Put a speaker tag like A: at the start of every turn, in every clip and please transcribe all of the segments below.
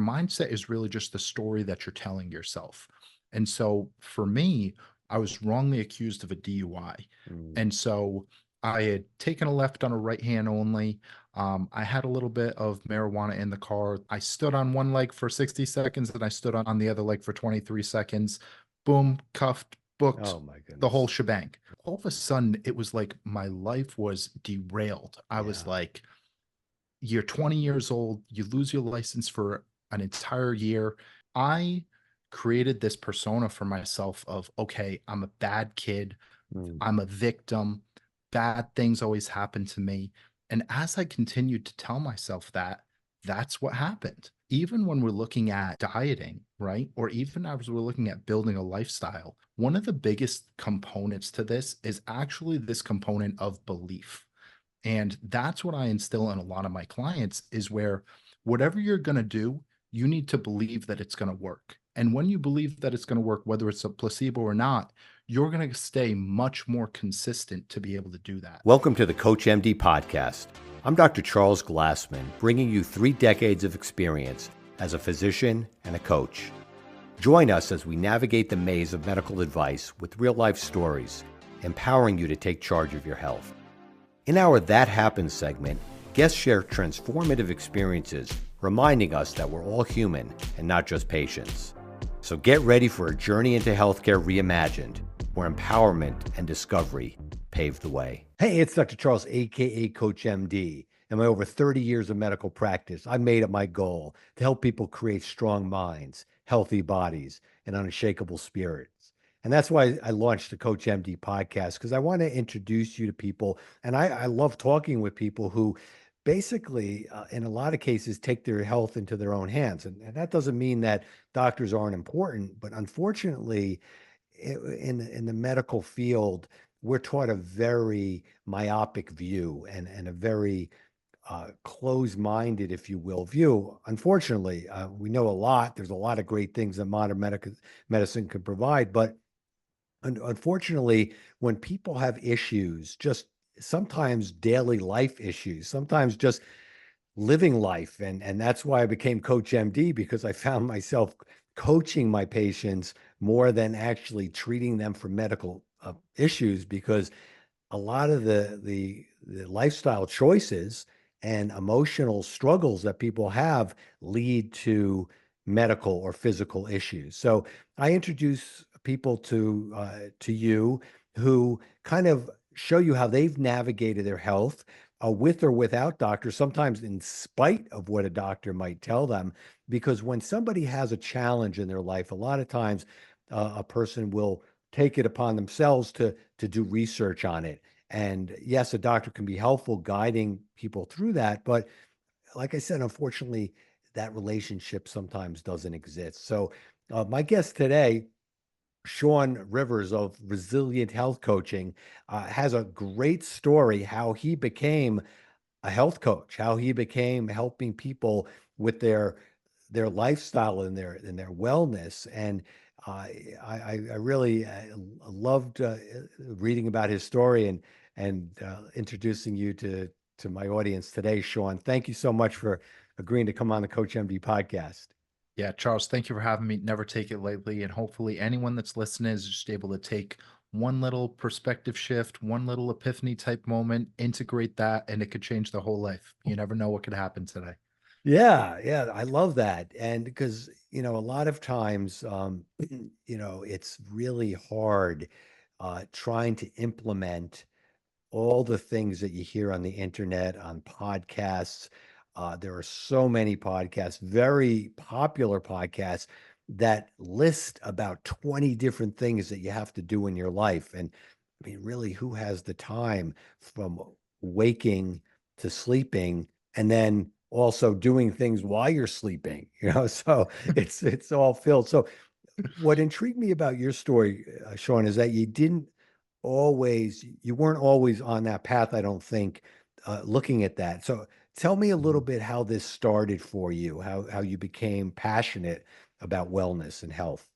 A: mindset is really just the story that you're telling yourself. And so for me, I was wrongly accused of a DUI.
B: Mm.
A: And so I had taken a left on a right hand only. I had a little bit of marijuana in the car. I stood on one leg for 60 seconds and I stood on the other leg for 23 seconds. Boom, cuffed, booked,
B: Oh my
A: the whole
B: goodness.
A: shebang. All of a sudden, it was like my life was derailed. I was
B: Yeah.
A: like, you're 20 years old, you lose your license for an entire year. I created this persona for myself of, okay, I'm a bad kid,
B: Mm.
A: I'm a victim, bad things always happen to me. And as I continued to tell myself that, that's what happened. Even when we're looking at dieting, right? Or even as we're looking at building a lifestyle, one of the biggest components to this is actually this component of belief. And that's what I instill in a lot of my clients is where whatever you're going to do, you need to believe that it's going to work. And when you believe that it's going to work, whether it's a placebo or not, you're going to stay much more consistent to be able to do that.
B: Welcome to the CoachMD podcast. I'm Dr. Charles Glassman, bringing you 3 decades of experience as a physician and a coach. Join us as we navigate the maze of medical advice with real-life stories, empowering you to take charge of your health. In our That Happens segment, guests share transformative experiences, reminding us that we're all human and not just patients. So get ready for a journey into healthcare reimagined, where empowerment and discovery pave the way. Hey, it's Dr. Charles, aka CoachMD. In my over 30 years of medical practice, I made it my goal to help people create strong minds, healthy bodies, and unshakable spirits. And that's why I launched the CoachMD podcast, because I want to introduce you to people. And I love talking with people who basically, in a lot of cases, take their health into their own hands. And that doesn't mean that doctors aren't important, but unfortunately, in the medical field, we're taught a very myopic view and a very closed-minded, if you will, view. Unfortunately, we know a lot. There's a lot of great things that modern medicine can provide, but unfortunately, when people have issues, just sometimes daily life issues, sometimes just living life, and that's why I became Coach MD, because I found myself coaching my patients more than actually treating them for medical issues, because a lot of the lifestyle choices and emotional struggles that people have lead to medical or physical issues. So I introduce people to you who kind of show you how they've navigated their health with or without doctors, sometimes in spite of what a doctor might tell them. Because when somebody has a challenge in their life, a lot of times a person will take it upon themselves to do research on it. And yes, a doctor can be helpful guiding people through that. But like I said, unfortunately, that relationship sometimes doesn't exist. So my guest today, Shawn Rivers of Resilient Health Coaching, has a great story how he became a health coach, how he became helping people with their lifestyle and their wellness. And I really loved reading about his story and introducing you to my audience today, Shawn. Thank you so much for agreeing to come on the Coach MD podcast.
A: Yeah, Charles, thank you for having me. Never take it lightly. And hopefully, anyone that's listening is just able to take one little perspective shift, one little epiphany type moment, integrate that, and it could change the whole life. You never know what could happen today.
B: Yeah, I love that. And because, a lot of times, it's really hard trying to implement all the things that you hear on the internet, on podcasts. There are so many podcasts, very popular podcasts, that list about 20 different things that you have to do in your life. And I mean, really, who has the time from waking to sleeping and then also doing things while you're sleeping? So it's all filled. So what intrigued me about your story, Shawn, is that you weren't always on that path, I don't think, looking at that. So tell me a little
A: Mhm.
B: bit how this started for you, how you became passionate about wellness and health.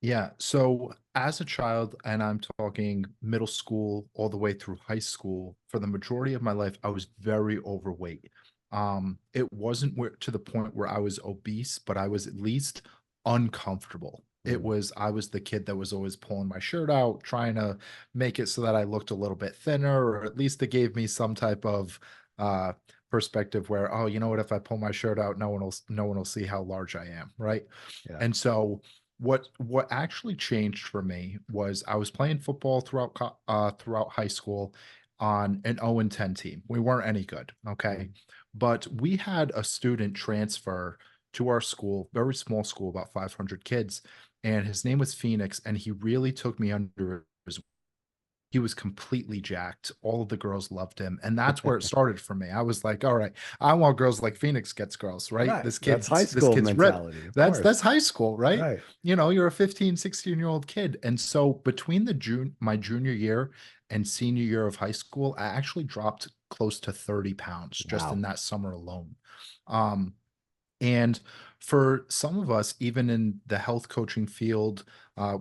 A: Yeah. So as a child, and I'm talking middle school all the way through high school, for the majority of my life, I was very overweight. It wasn't to the point where I was obese, but I was at least uncomfortable.
B: Mm.
A: I was the kid that was always pulling my shirt out, trying to make it so that I looked a little bit thinner, or at least it gave me some type of uh perspective where, oh, you know what, if I pull my shirt out, no one will see how large I am, right?
B: Yeah.
A: And so what actually changed for me was I was playing football throughout high school on an 0-10 team. We weren't any good, okay?
B: Mm.
A: But we had a student transfer to our school, very small school, about 500 kids, and his name was Phoenix, and he really took me under his. He was completely jacked. All of the girls loved him, and that's where it started for me. I was like, "All right, I want girls like Phoenix gets girls, right?
B: Right. That's high
A: This
B: school
A: kid's ripped."
B: mentality, of
A: That's
B: course.
A: high school, right?
B: Right.
A: You know, you're a 15, 16-year-old kid. And so between my junior year and senior year of high school, I actually dropped close to 30 pounds just in
B: Wow.
A: that summer alone. Um, and for some of us, even in the health coaching field,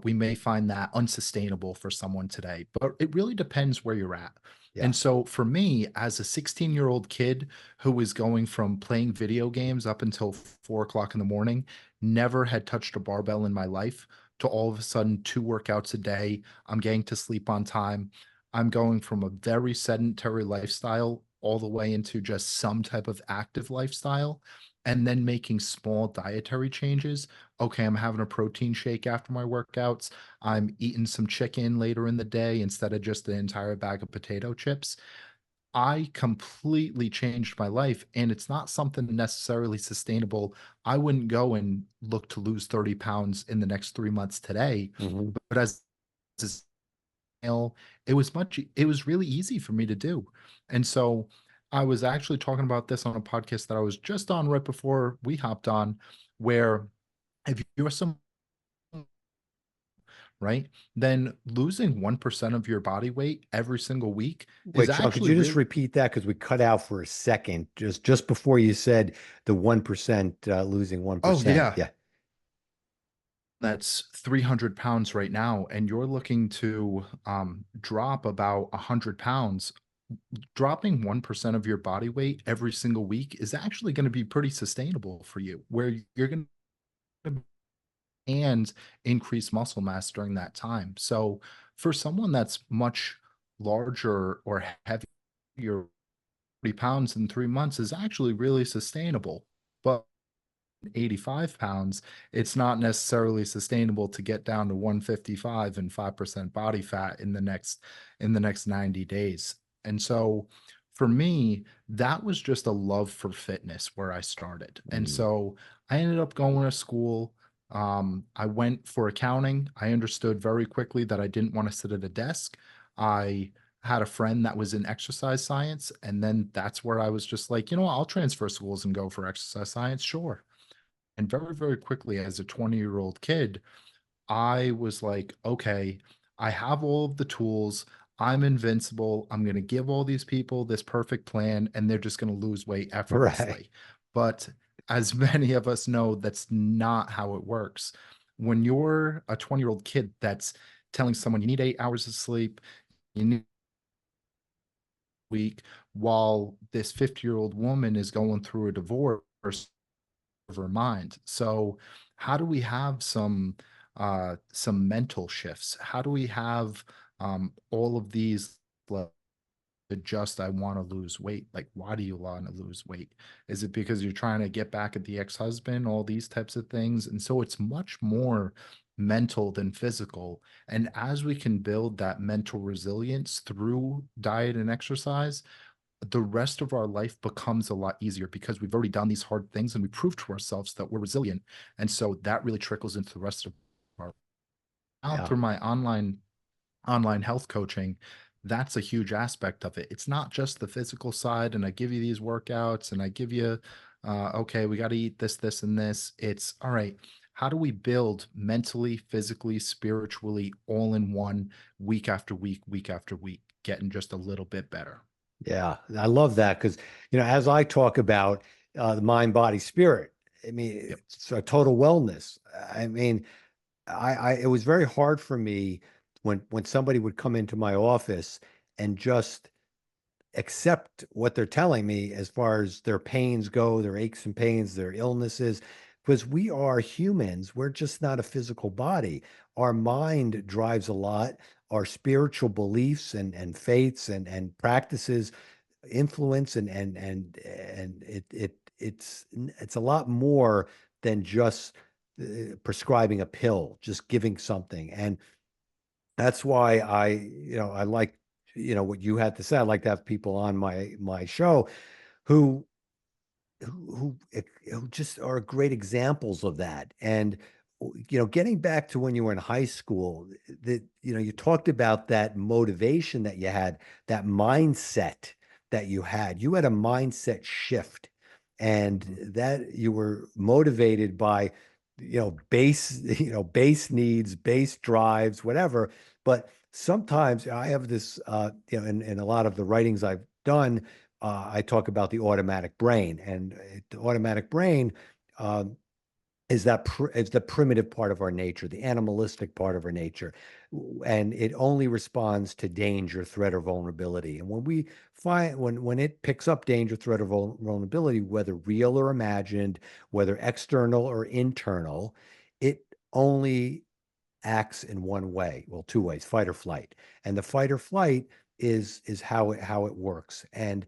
A: we may find that unsustainable for someone today, but it really depends where you're at.
B: Yeah.
A: And so for me, as a 16-year-old kid who was going from playing video games up until 4 o'clock in the morning, never had touched a barbell in my life, to all of a sudden 2 workouts a day, I'm getting to sleep on time. I'm going from a very sedentary lifestyle all the way into just some type of active lifestyle and then making small dietary changes. Okay, I'm having a protein shake after my workouts. I'm eating some chicken later in the day instead of just the entire bag of potato chips. I completely changed my life, and it's not something necessarily sustainable. I wouldn't go and look to lose 30 pounds in the next 3 months today,
B: Hmm.
A: but as meal, it was really easy for me to do. And so I was actually talking about this on a podcast that I was just on right before we hopped on, where if you're some right, then losing 1% of your body weight every single week is
B: Wait, Sean, could
A: actually
B: you just
A: really.
B: repeat that? Because we cut out for a second, just before you said the 1%, losing
A: Oh
B: 1%.
A: yeah,
B: Yeah.
A: that's 300 pounds right now, and you're looking to drop about 100 pounds. Dropping 1% of your body weight every single week is actually going to be pretty sustainable for you, where you're going to and increase muscle mass during that time. So for someone that's much larger or heavier, 40 pounds in 3 months is actually really sustainable. But 85 pounds, it's not necessarily sustainable to get down to 155 and 5% body fat in the next 90 days. And so for me, that was just a love for fitness where I started. And
B: Mm.
A: so I ended up going to school. I went for accounting. I understood very quickly that I didn't want to sit at a desk. I had a friend that was in exercise science, and then that's where I was just like, you know what, I'll transfer schools and go for exercise science. Sure. And very, very quickly, as a 20-year-old kid, I was like, okay, I have all of the tools. I'm invincible. I'm going to give all these people this perfect plan, and they're just going to lose weight
B: Right.
A: effortlessly. But as many of us know, that's not how it works. When you're a 20-year-old kid that's telling someone you need 8 hours of sleep, you need a week, while this 50-year-old woman is going through a divorce of her mind. So how do we have some mental shifts? How do we have all of these like, adjust? I want to lose weight. Like, why do you want to lose weight? Is it because you're trying to get back at the ex-husband? All these types of things. And so it's much more mental than physical. And as we can build that mental resilience through diet and exercise, the rest of our life becomes a lot easier because we've already done these hard things and we prove to ourselves that we're resilient. And so that really trickles into the rest of our now
B: Yeah.
A: through my online health coaching. That's a huge aspect of it. It's not just the physical side, and I give you these workouts and I give you, okay, we got to eat this, this, and this. It's all right. How do we build mentally, physically, spiritually, all in one, week after week, week after week, getting just a little bit better?
B: Yeah. I love that because, as I talk about the mind, body, spirit, I mean,
A: Yep.
B: it's a total wellness. I mean, it was very hard for me when somebody would come into my office and just accept what they're telling me as far as their pains go, their aches and pains, their illnesses, because we are humans. We're just not a physical body. Our mind drives a lot. Our spiritual beliefs and faiths and practices influence and it's a lot more than just prescribing a pill, just giving something. And that's why I like, what you had to say. I like to have people on my show who who just are great examples of that. And getting back to when you were in high school, that you talked about that motivation that you had, that mindset that you had. You had a mindset shift, and that you were motivated by base needs, base drives, whatever. But sometimes I have this, in a lot of the writings I've done, I talk about the automatic brain, and the automatic brain is is the primitive part of our nature, the animalistic part of our nature, and it only responds to danger, threat, or vulnerability. And when we find when it picks up danger, threat, or vulnerability, whether real or imagined, whether external or internal, it only acts in one way, well, two ways: fight or flight. And the fight or flight is how it works. And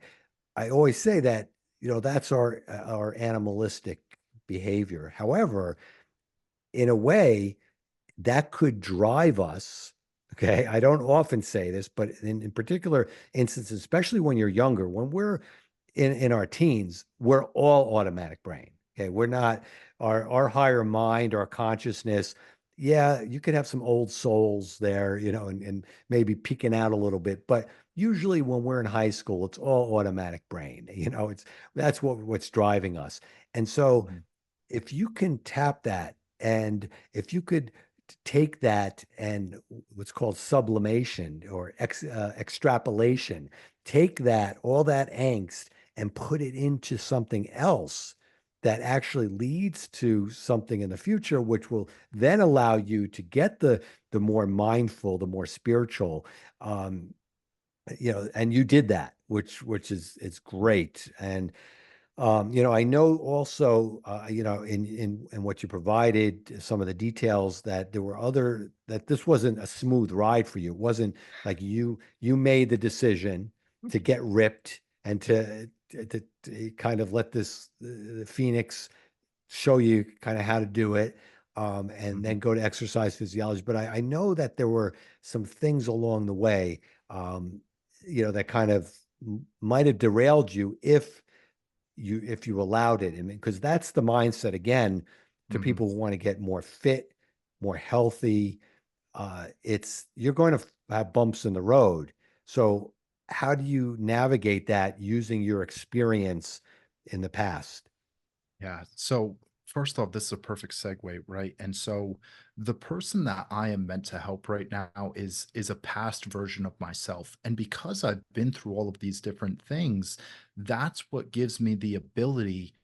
B: I always say that, that's our animalistic behavior. However, in a way, that could drive us. Okay. I don't often say this, but in particular instances, especially when you're younger, when we're in our teens, we're all automatic brain. Okay. We're not our higher mind, our consciousness. Yeah, you could have some old souls there, and maybe peeking out a little bit, but usually when we're in high school, it's all automatic brain. That's what's driving us. And so
A: Mhm.
B: if you can tap that, and if you could take that and what's called sublimation or extrapolation, take that, all that angst, and put it into something else that actually leads to something in the future, which will then allow you to get the more mindful, the more spiritual, and you did that, which is it's great. And I know also, in what you provided, some of the details, that there were that this wasn't a smooth ride for you. It wasn't like you made the decision to get ripped and to kind of let this the Phoenix show you kind of how to do it, and
A: Mhm.
B: then go to exercise physiology. But I know that there were some things along the way, um, that kind of might have derailed you if you allowed it. I mean, because that's the mindset again to
A: Mhm.
B: people who want to get more fit, more healthy. It's you're going to have bumps in the road. So how do you navigate that using your experience in the past?
A: Yeah. So first off, this is a perfect segue, right? And so the person that I am meant to help right now is a past version of myself. And because I've been through all of these different things, that's what gives me the ability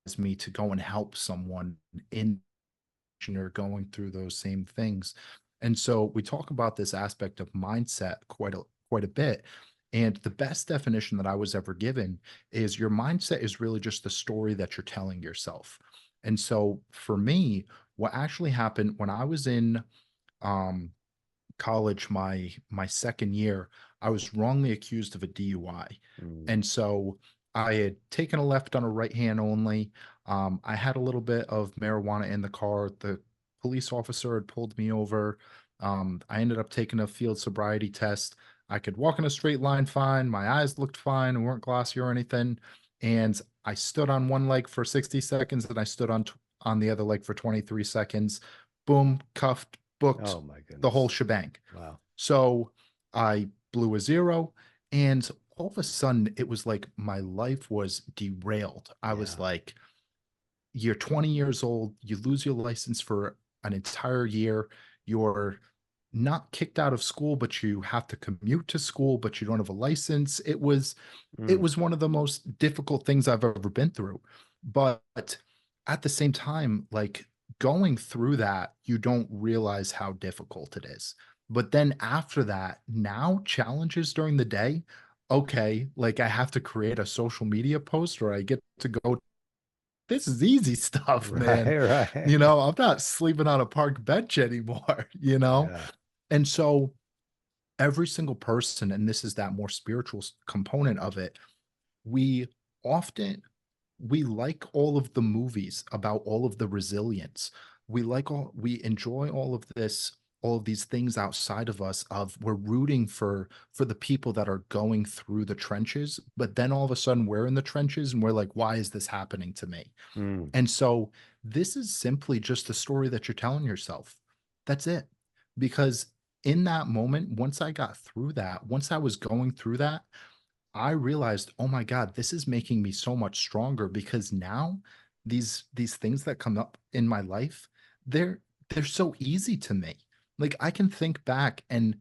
A: as me to go and help someone in or going through those same things. And so we talk about this aspect of mindset quite a bit. And the best definition that I was ever given is your mindset is really just the story that you're telling yourself. And so for me, what actually happened when I was in um college, my second year, I was wrongly accused of a DUI.
B: Mm,
A: And so I had taken a left on a right hand only. I had a little bit of marijuana in the car. The police officer had pulled me over. I ended up taking a field sobriety test. I could walk in a straight line fine. My eyes looked fine and weren't glossy or anything. And I stood on one leg for 60 seconds and I stood on the other leg for 23 seconds. Boom, cuffed, booked,
B: oh my
A: the whole
B: goodness.
A: shebang.
B: Wow.
A: So I blew a zero, and all of a sudden it was like my life was derailed. I was
B: Yeah.
A: like, you're 20 years old, you lose your license for an entire year, you're not kicked out of school, but you have to commute to school, but you don't have a license. It
B: Mm,
A: was one of the most difficult things I've ever been through. But at the same time, like going through that, you don't realize how difficult it is. But then after that, now challenges during the day, okay, like I have to create a social media post or I get to go, this is easy stuff, man.
B: Right, right.
A: I'm not sleeping on a park bench anymore,
B: Yeah.
A: And so every single person, and this is that more spiritual component of it, we often we like all of the movies about all of the resilience. We enjoy all of these things outside of us, of we're rooting for the people that are going through the trenches, but then all of a sudden we're in the trenches and we're like, why is this happening to me?
B: Mm,
A: And so this is simply just the story that you're telling yourself. That's it. Because in that moment, once I got through that, once I was going through that, I realized, oh my God, this is making me so much stronger because now these things that come up in my life, they're they're so easy to me. Like I can think back and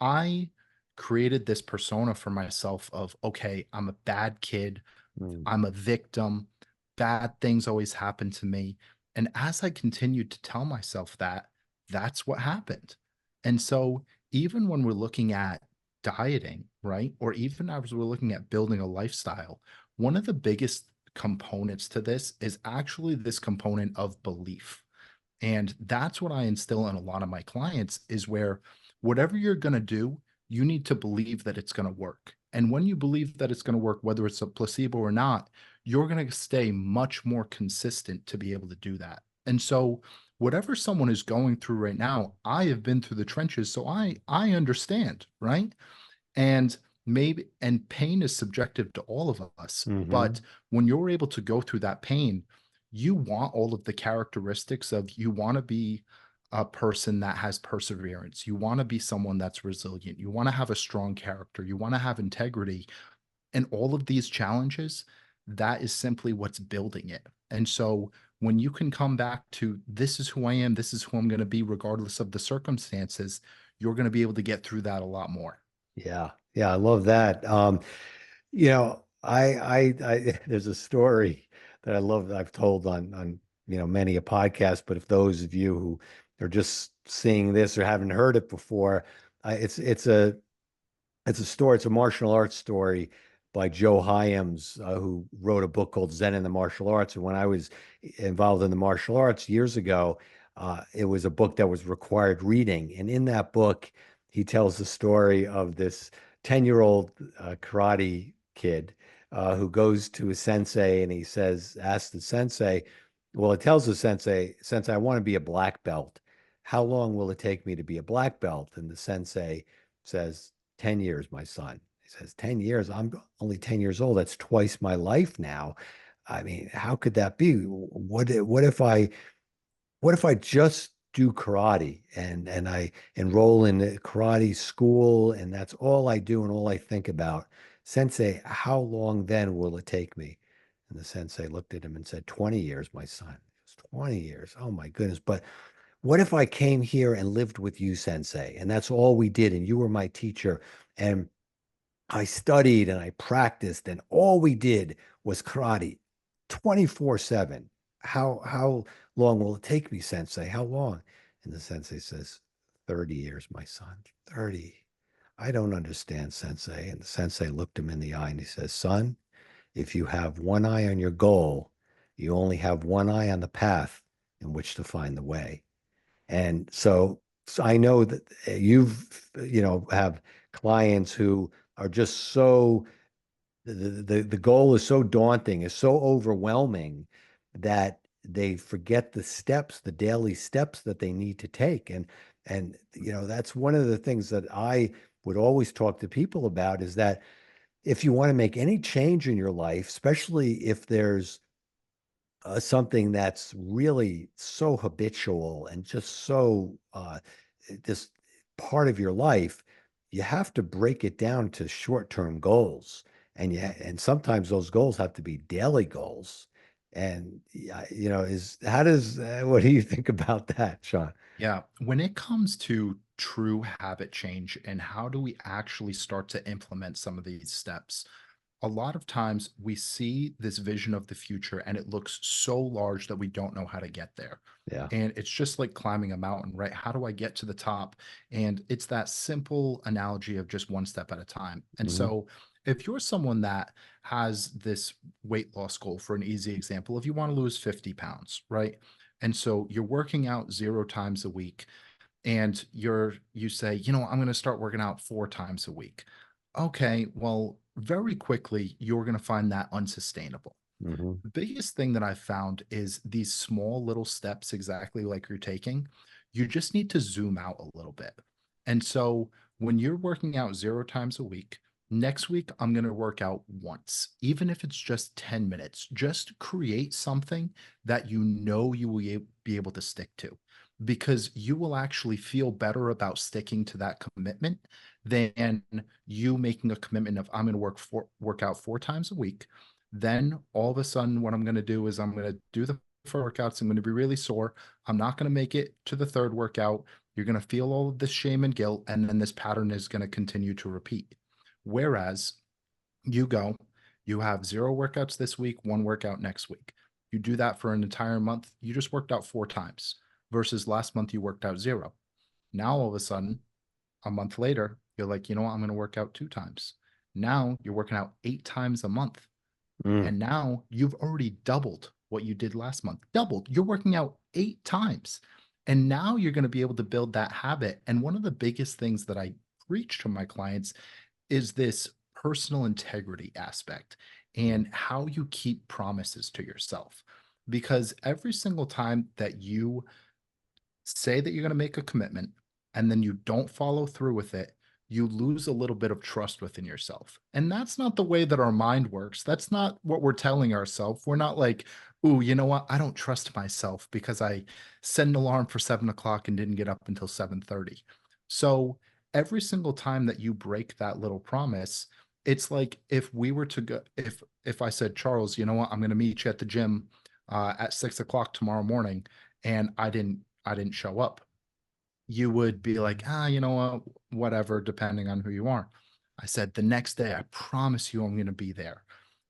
A: I created this persona for myself of, okay, I'm a bad kid,
B: mm.
A: I'm a victim, bad things always happen to me. And as I continued to tell myself that, that's what happened. And so even when we're looking at dieting, right? Or even as we're looking at building a lifestyle, one of the biggest components to this is actually this component of belief. And that's what I instill in a lot of my clients is where whatever you're going to do, you need to believe that it's going to work. And when you believe that it's going to work, whether it's a placebo or not, you're going to stay much more consistent to be able to do that. And so whatever someone is going through right now, I have been through the trenches, so I understand, right? And pain is subjective to all of us.
B: Hmm.
A: But when you're able to go through that pain, you want all of the characteristics of you want to be a person that has perseverance. You want to be someone that's resilient. You want to have a strong character. You want to have integrity. And all of these challenges, that is simply what's building it. And so when you can come back to this is who I am, this is who I'm going to be, regardless of the circumstances, you're going to be able to get through that a lot more.
B: Yeah. Yeah. I love that. There's a story that I love that I've told on, many a podcast, but if those of you who are just seeing this or haven't heard it before, it's a story. It's a martial arts story by 𝐕𝐈𝐃𝐄, who wrote a book called Zen in the Martial Arts. And when I was involved in the martial arts years ago, it was a book that was required reading. And in that book, he tells the story of this 10-year-old karate kid who goes to a sensei and he asks the sensei, well, it tells the sensei, I want to be a black belt. How long will it take me to be a black belt? And the sensei says, 10 years, my son. He says, 10 years? I'm only 10 years old. That's twice my life now. I mean, how could that be? What if I just do karate and I enroll in the karate school and that's all I do and all I think about? Sensei, how long then will it take me? And the sensei looked at him and said, 20 years, my son. It's 20 years. Oh my goodness. But what if I came here and lived with you, Sensei, and that's all we did, and you were my teacher, and I studied and I practiced, and all we did was karate 24/7. How long will it take me, Sensei? How long? And the sensei says, 30 years, my son. 30. I don't understand, Sensei. And the sensei looked him in the eye and he says, son, if you have one eye on your goal, you only have one eye on the path in which to find the way. And so I know that have clients who are just so the goal is so daunting, is so overwhelming that they forget the steps, the daily steps that they need to take. And that's one of the things that I would always talk to people about is that if you want to make any change in your life, especially if there's something that's really so habitual and just so this part of your life, you have to break it down to short-term goals, and sometimes those goals have to be daily goals. And is how does what do you think about that, Shawn?
A: Yeah. When it comes to true habit change and how do we actually start to implement some of these steps, a lot of times we see this vision of the future and it looks so large that we don't know how to get there.
B: Yeah.
A: And it's just like climbing a mountain, right? How do I get to the top? And it's that simple analogy of just one step at a time. And
B: Hmm.
A: so, if you're someone that has this weight loss goal, for an easy example, if you want to lose 50 pounds, right? And so you're working out 0 times a week, and you say, I'm going to start working out 4 times a week. Okay, well, very quickly you're going to find that unsustainable.
B: Hmm.
A: The biggest thing that I've found is these small little steps, exactly like you're taking. You just need to zoom out a little bit. And so when you're working out 0 times a week, next week I'm going to work out once, even if it's just 10 minutes. Just create something that you will be able to stick to, because you will actually feel better about sticking to that commitment than you making a commitment of, I'm going to work out 4 times a week. Then all of a sudden, what I'm going to do is I'm going to do the 4 workouts. I'm going to be really sore. I'm not going to make it to the third workout. You're going to feel all of this shame and guilt, and then this pattern is going to continue to repeat. Whereas you go, you have 0 workouts this week, 1 workout next week. You do that for an entire month. You just worked out 4 times versus last month you worked out 0. Now, all of a sudden, a month later, you're like, you know what? I'm going to work out 2 times. Now you're working out 8 times a month.
B: Mm.
A: And now you've already doubled what you did last month. Doubled. You're working out 8 times. And now you're going to be able to build that habit. And one of the biggest things that I preach to my clients is this personal integrity aspect and how you keep promises to yourself. Because every single time that you say that you're going to make a commitment and then you don't follow through with it, you lose a little bit of trust within yourself. And that's not the way that our mind works. That's not what we're telling ourselves. We're not like, ooh, you know what? I don't trust myself because I set an alarm for 7 o'clock and didn't get up until 7:30. So every single time that you break that little promise, it's like if we were to go, if I said, Charles, you know what, I'm going to meet you at the gym at 6 o'clock tomorrow morning, and I didn't show up, you would be like, you know what, whatever, depending on who you are. I said, the next day, I promise you I'm going to be there.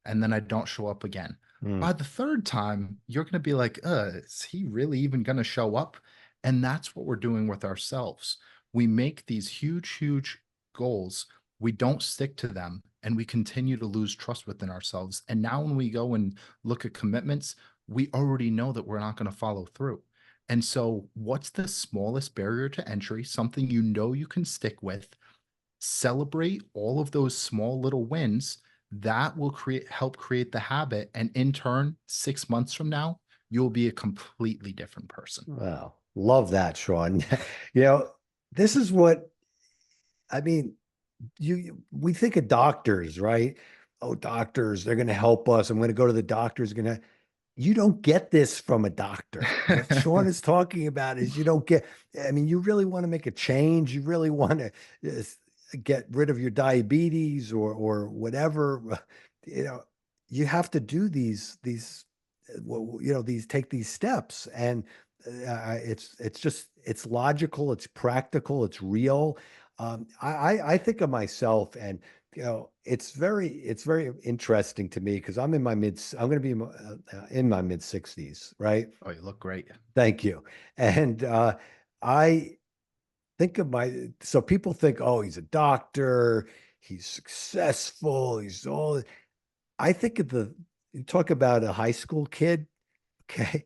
A: And then I don't show up again.
B: Mm.
A: By the third time, you're going to be like, is he really even going to show up? And that's what we're doing with ourselves. We make these huge, huge goals. We don't stick to them, and we continue to lose trust within ourselves. And now when we go and look at commitments, we already know that we're not going to follow through. And so, what's the smallest barrier to entry? Something you know you can stick with. Celebrate all of those small little wins. That will help create the habit. And in turn, 6 months from now, you'll be a completely different person.
B: Wow. Love that, Shawn. You know, this is what I mean. We think of doctors, right? Oh, doctors, they're going to help us. I'm going to go to the doctor's going to. You don't get this from a doctor. What Shawn is talking about is you don't get, I mean, you really want to make a change. You really want to get rid of your diabetes or whatever, you know, you have to do take these steps. And it's just, it's logical, it's practical, it's real. I think of myself and, it's very interesting to me because I'm going to be in my mid 60s, right?
A: Oh, you look great.
B: Thank you. And I think of so people think, oh, he's a doctor, he's successful, he's all, I think of you talk about a high school kid, okay?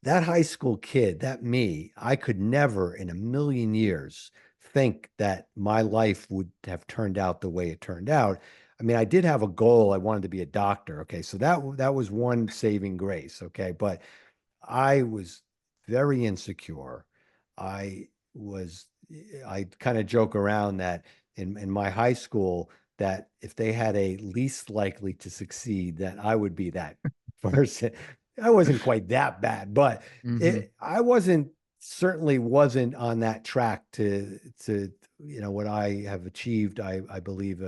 B: That high school kid, that me, I could never in a million years think that my life would have turned out the way it turned out. I mean, I did have a goal. I wanted to be a doctor. Okay. So that was one saving grace. Okay. But I was very insecure. I was, I kind of joke around that in my high school, that if they had a least likely to succeed, that I would be that person. I wasn't quite that bad, but
A: Hmm.
B: I certainly wasn't on that track to, what I have achieved. I believe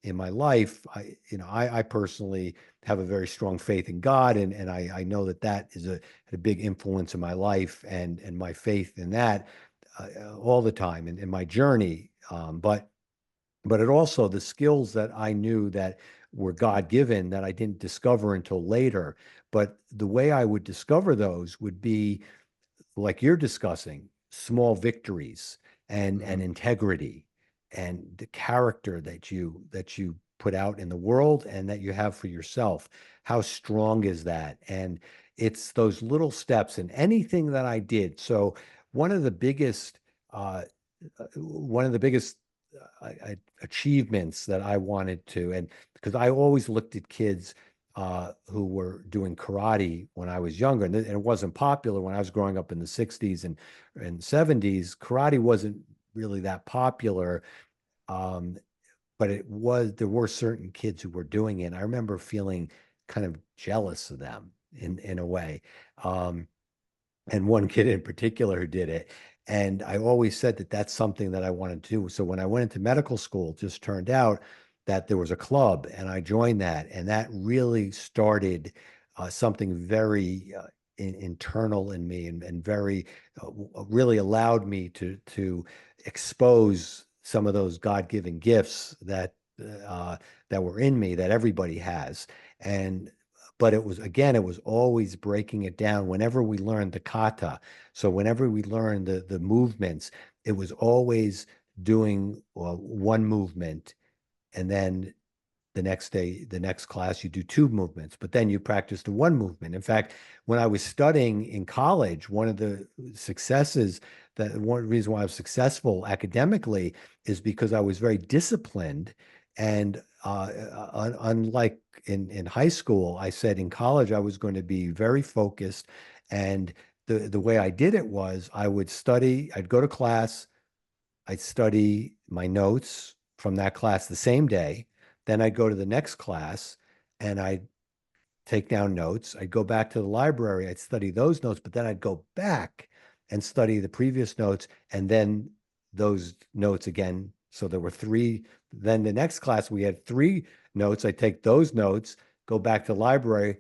B: in my life. I personally have a very strong faith in God, and I know that is had a big influence in my life and my faith in that all the time in my journey. But it also the skills that I knew that were God-given that I didn't discover until later. But the way I would discover those would be like you're discussing, small victories and integrity and the character that you put out in the world and that you have for yourself. How strong is that? And it's those little steps in anything that I did. So one of the biggest uh, one of the biggest achievements that I wanted to, and because I always looked at kids who were doing karate when I was younger, and it wasn't popular when I was growing up in the 60s and 70s. Karate wasn't really that popular, but there were certain kids who were doing it. I remember feeling kind of jealous of them in a way. And one kid in particular who did it. And I always said that that's something that I wanted to do. So when I went into medical school, it just turned out that there was a club and I joined that. And that really started something very internal in me and very really allowed me to expose some of those God-given gifts that that were in me that everybody has. And but it was, again, it was always breaking it down. Whenever we learned the kata, so whenever we learned the movements, it was always doing one movement, and then the next day, the next class, you do two movements, but then you practice the one movement. In fact, when I was studying in college, one of the successes, that one reason why I was successful academically is because I was very disciplined. And unlike in high school, I said in college I was going to be very focused. And the way I did it was I would study, I'd go to class, I'd study my notes from that class the same day. Then I'd go to the next class and I'd take down notes. I'd go back to the library, I'd study those notes, but then I'd go back and study the previous notes and then those notes again. So there were three. Then the next class, we had three notes. I take those notes, go back to the library,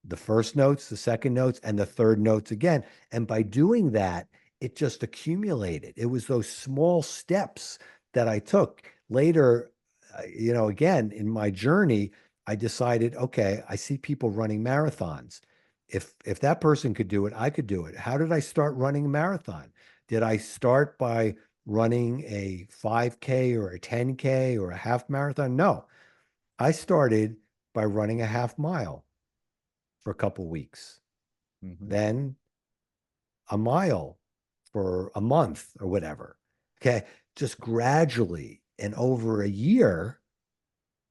B: the first notes, the second notes, and the third notes again. And by doing that, it just accumulated. It was those small steps that I took. Later, again, in my journey, I decided, okay, I see people running marathons. If that person could do it, I could do it. How did I start running a marathon? Did I start by running a 5K or a 10K or a half marathon? No, I started by running a half mile for a couple weeks, then a mile for a month or whatever. Okay, just gradually, and over a year,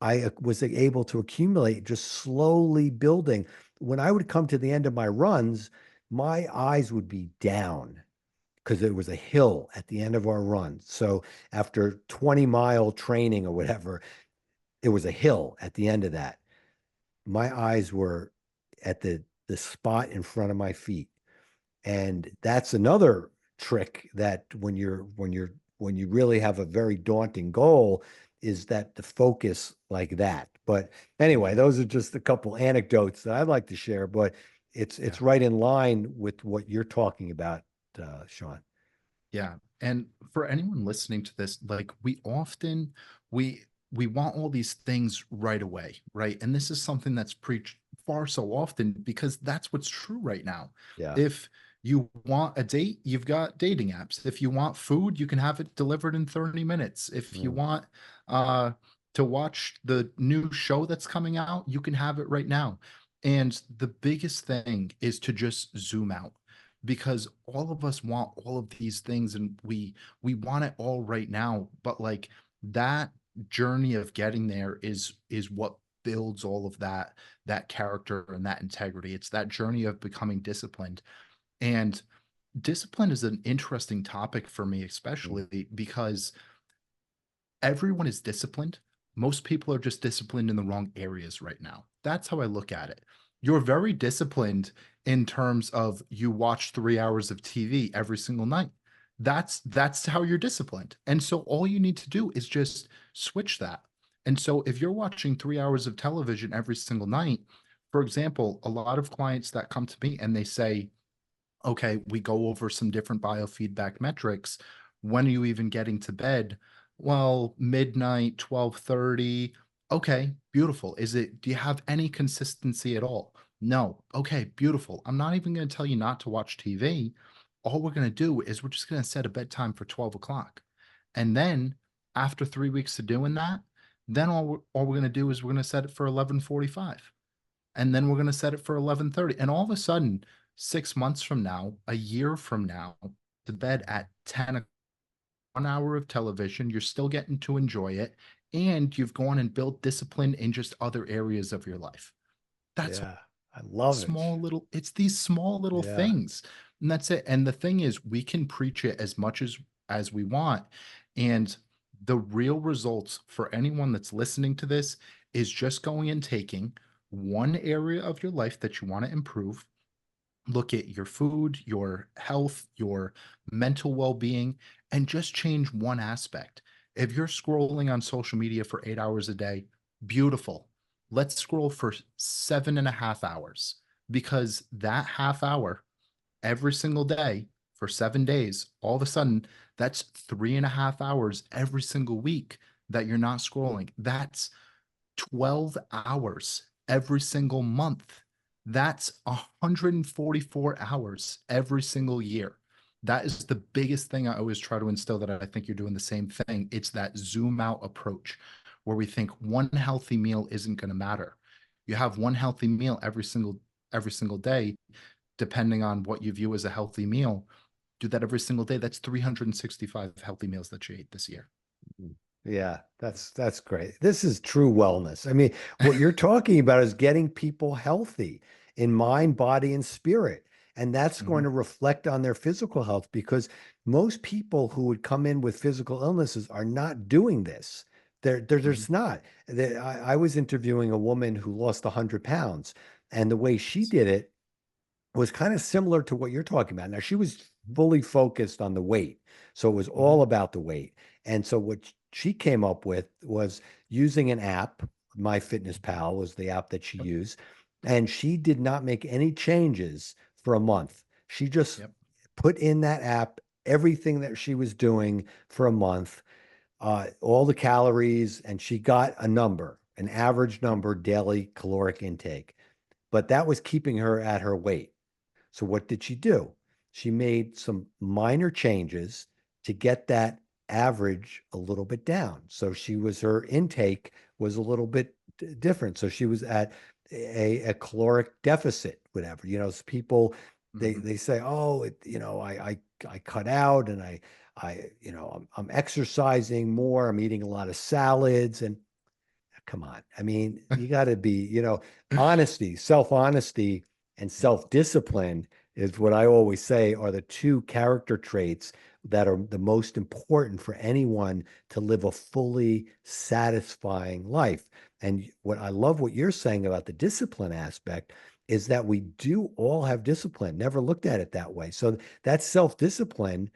B: I was able to accumulate, just slowly building. When I would come to the end of my runs, my eyes would be down because there was a hill at the end of our run. So after 20-mile training or whatever, it was a hill at the end of that. My eyes were at the spot in front of my feet. And that's another trick that when you really have a very daunting goal, is that the focus like that. But anyway, those are just a couple anecdotes that I'd like to share, but it's right in line with what you're talking about, Shawn.
A: Yeah. And for anyone listening to this, like we often we want all these things right away, right? And this is something that's preached far so often because that's what's true right now.
B: Yeah.
A: If you want a date, you've got dating apps. If you want food, you can have it delivered in 30 minutes. If you want to watch the new show that's coming out, you can have it right now. And the biggest thing is to just zoom out because all of us want all of these things and we want it all right now, but like that journey of getting there is what builds all of that character and that integrity. It's that journey of becoming disciplined. And discipline is an interesting topic for me, especially because everyone is disciplined. Most people are just disciplined in the wrong areas right now. That's how I look at it. You're very disciplined in terms of you watch 3 hours of TV every single night. That's how you're disciplined. And so all you need to do is just switch that. And so if you're watching 3 hours of television every single night, for example, a lot of clients that come to me and they say, okay, we go over some different biofeedback metrics. When are you even getting to bed? Well, midnight, 12:30. Okay, beautiful. Do you have any consistency at all? No. Okay, beautiful. I'm not even going to tell you not to watch TV. All we're going to do is we're just going to set a bedtime for 12 o'clock. And then after 3 weeks of doing that, then all we're going to do is we're going to set it for 11:45. And then we're going to set it for 11:30. And all of a sudden, 6 months from now, a year from now, to bed at 10 o'clock, 1 hour of television, you're still getting to enjoy it, and you've gone and built discipline in just other areas of your life. That's
B: Yeah, I love it.
A: it's these small little
B: Yeah.
A: things. And that's it. And the thing is, we can preach it as much as we want. And the real results for anyone that's listening to this is just going and taking one area of your life that you want to improve, look at your food, your health, your mental well-being, and just change one aspect. If you're scrolling on social media for 8 hours a day, beautiful. Let's scroll for 7.5 hours, because that half hour every single day for 7 days, all of a sudden, that's 3.5 hours every single week that you're not scrolling. That's 12 hours every single month. That's 144 hours every single year. That is the biggest thing I always try to instill, that I think you're doing the same thing. It's that zoom out approach where we think one healthy meal isn't going to matter. You have one healthy meal every single day, depending on what you view as a healthy meal. Do that every single day. That's 365 healthy meals that you ate this year.
B: Yeah, that's great. This is true wellness. I mean, what you're talking about is getting people healthy in mind, body, and spirit. And that's going to reflect on their physical health, because most people who would come in with physical illnesses are not doing this. They're just not. I was interviewing a woman who lost 100 pounds, and the way she did it was kind of similar to what you're talking about. Now, she was fully focused on the weight. So it was all about the weight. And so what she came up with was using an app. MyFitnessPal was the app that she
A: Yep.
B: used. And she did not make any changes for a month. She just
A: Yep.
B: put in that app everything that she was doing for a month, all the calories, and she got a number, an average number daily caloric intake. But that was keeping her at her weight. So what did she do? She made some minor changes to get that average a little bit down. So her intake was a little bit different. So she was at a caloric deficit, whatever. People, they say, oh, I cut out, and I'm exercising more. I'm eating a lot of salads, and come on. I mean, you got to be, honesty, self-honesty, and self-discipline is what I always say are the two character traits that are the most important for anyone to live a fully satisfying life. And what I love what you're saying about the discipline aspect is that we do all have discipline. Never looked at it that way. So that self-discipline,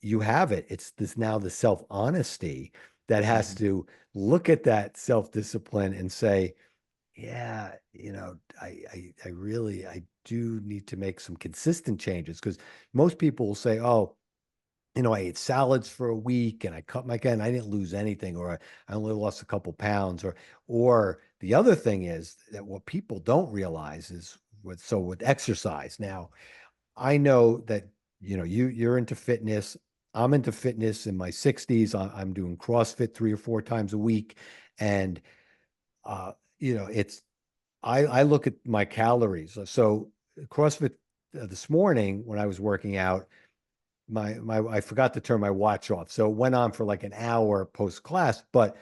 B: you have it. It's this now the self-honesty that has to look at that self-discipline and say, yeah, I do need to make some consistent changes, because most people will say, oh, I ate salads for a week and I cut my gut and I didn't lose anything, or I only lost a couple pounds, or the other thing is that what people don't realize is with exercise. Now, I know that, you're into fitness. I'm into fitness in my 60s. I'm doing CrossFit 3 or 4 times a week. And, I look at my calories. So CrossFit this morning when I was working out, I forgot to turn my watch off. So it went on for like an hour post class, but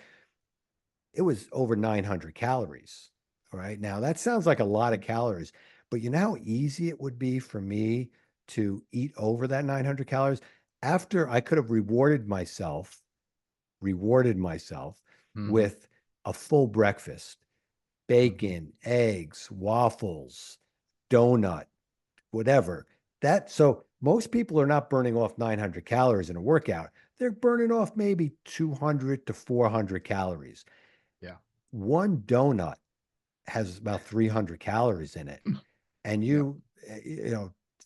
B: it was over 900 calories. All right. Now that sounds like a lot of calories, but you know how easy it would be for me to eat over that 900 calories after I could have rewarded myself with a full breakfast, bacon, eggs, waffles, donut, whatever. So most people are not burning off 900 calories in a workout. They're burning off maybe 200 to 400 calories.
A: Yeah.
B: One donut has about 300 calories in it. And
A: Yep.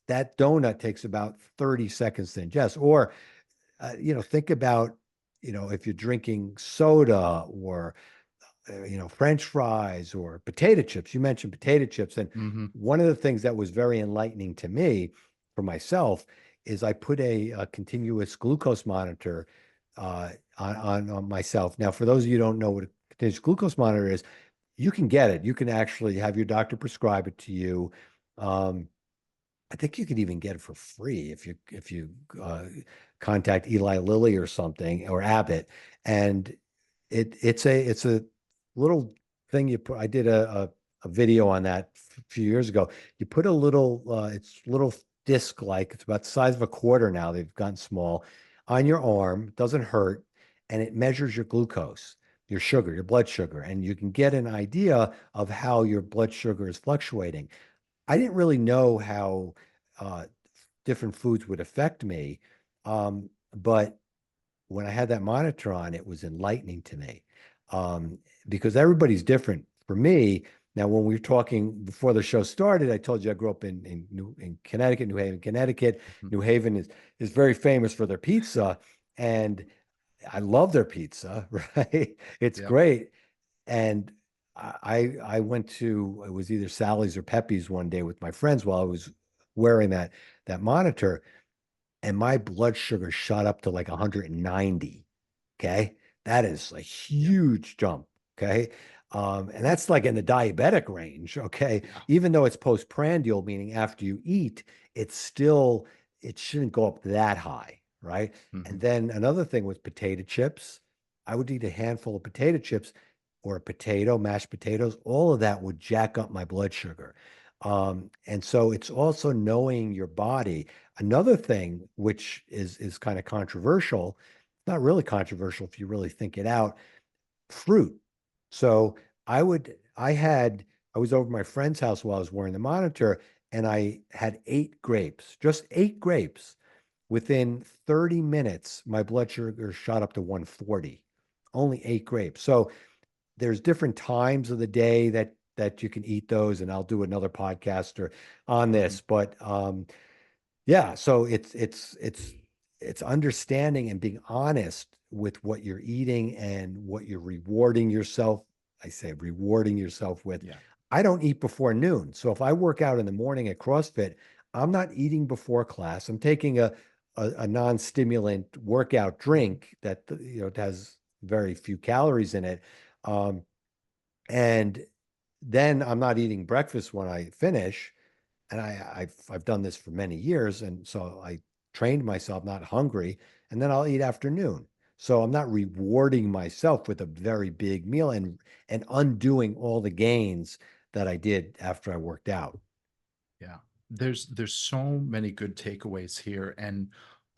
B: that donut takes about 30 seconds to ingest. Or, think about, if you're drinking soda or French fries or potato chips. You mentioned potato chips. And
A: Hmm.
B: one of the things that was very enlightening to me for myself is I put a continuous glucose monitor on myself. Now, for those of you who don't know what a continuous glucose monitor is, you can get it. You can actually have your doctor prescribe it to you. Um, I think you could even get it for free if you contact Eli Lilly or something or Abbott. And it's a little thing you put. I did a video on that a few years ago. You put a little it's little disc, like it's about the size of a quarter now. They've gotten small, on your arm. Doesn't hurt, and it measures your glucose, your sugar, your blood sugar, and you can get an idea of how your blood sugar is fluctuating. I didn't really know how uh, different foods would affect me, but when I had that monitor on, it was enlightening to me, um, because everybody's different. For me, now when we were talking before the show started, I told you I grew up in Connecticut, New Haven, Connecticut. New Haven is very famous for their pizza, and I love their pizza. Right, it's
A: Yep.
B: great. And I went to, it was either Sally's or Pepe's one day with my friends while I was wearing that monitor, and my blood sugar shot up to like 190. Okay. That is a
A: Yep.
B: huge jump. Okay. And that's like in the diabetic range. Okay.
A: Yeah.
B: Even though it's postprandial, meaning after you eat, it's still, it shouldn't go up that high. Right.
A: Hmm.
B: And then another thing with potato chips, I would eat a handful of potato chips or a potato, mashed potatoes. All of that would jack up my blood sugar. And so it's also knowing your body. Another thing, which is kind of controversial, not really controversial if you really think it out, fruit. So I was over my friend's house while I was wearing the monitor, and I had 8 grapes, just 8 grapes. Within 30 minutes, my blood sugar shot up to 140, only 8 grapes. So there's different times of the day that you can eat those, and I'll do another podcast or on
A: Hmm.
B: this. But yeah, so it's understanding and being honest with what you're eating and what you're rewarding yourself. I say rewarding yourself with.
A: Yeah.
B: I don't eat before noon. So if I work out in the morning at CrossFit, I'm not eating before class. I'm taking a non-stimulant workout drink that has very few calories in it. Um, and then I'm not eating breakfast when I finish. And I've done this for many years, and so I trained myself not hungry, and then I'll eat afternoon. So I'm not rewarding myself with a very big meal and undoing all the gains that I did after I worked out.
A: Yeah. There's so many good takeaways here. And